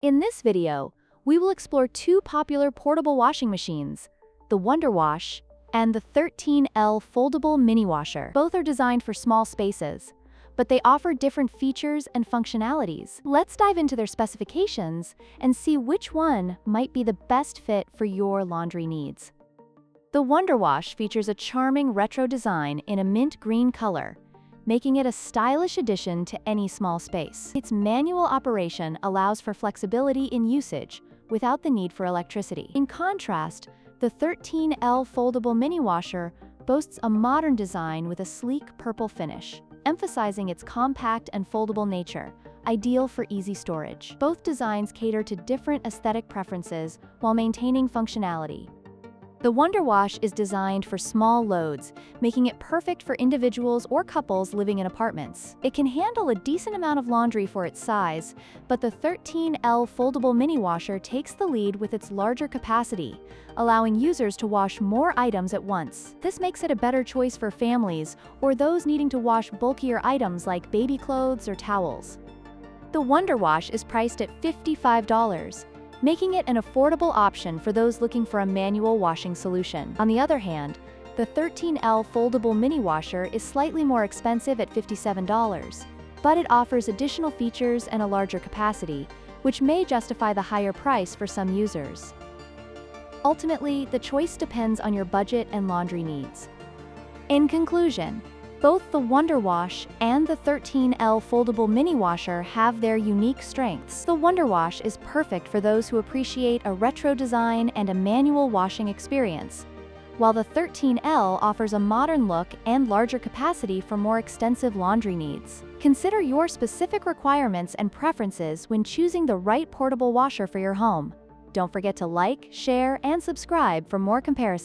In this video, we will explore two popular portable washing machines, the WonderWash and the 13L Foldable Mini Washer. Both are designed for small spaces, but they offer different features and functionalities. Let's dive into their specifications and see which one might be the best fit for your laundry needs. The WonderWash features a charming retro design in a mint green color, making it a stylish addition to any small space. Its manual operation allows for flexibility in usage without the need for electricity. In contrast, the 13L Foldable Mini Washer boasts a modern design with a sleek purple finish, emphasizing its compact and foldable nature, ideal for easy storage. Both designs cater to different aesthetic preferences while maintaining functionality. The WonderWash is designed for small loads, making it perfect for individuals or couples living in apartments. It can handle a decent amount of laundry for its size, but the 13L Foldable Mini Washer takes the lead with its larger capacity, allowing users to wash more items at once. This makes it a better choice for families or those needing to wash bulkier items like baby clothes or towels. The WonderWash is priced at $55. Making it an affordable option for those looking for a manual washing solution. On the other hand, the 13L Foldable Mini Washer is slightly more expensive at $57, but it offers additional features and a larger capacity, which may justify the higher price for some users. Ultimately, the choice depends on your budget and laundry needs. In conclusion, both the WonderWash and the 13L Foldable Mini Washer have their unique strengths. The WonderWash is perfect for those who appreciate a retro design and a manual washing experience, while the 13L offers a modern look and larger capacity for more extensive laundry needs. Consider your specific requirements and preferences when choosing the right portable washer for your home. Don't forget to like, share, and subscribe for more comparisons.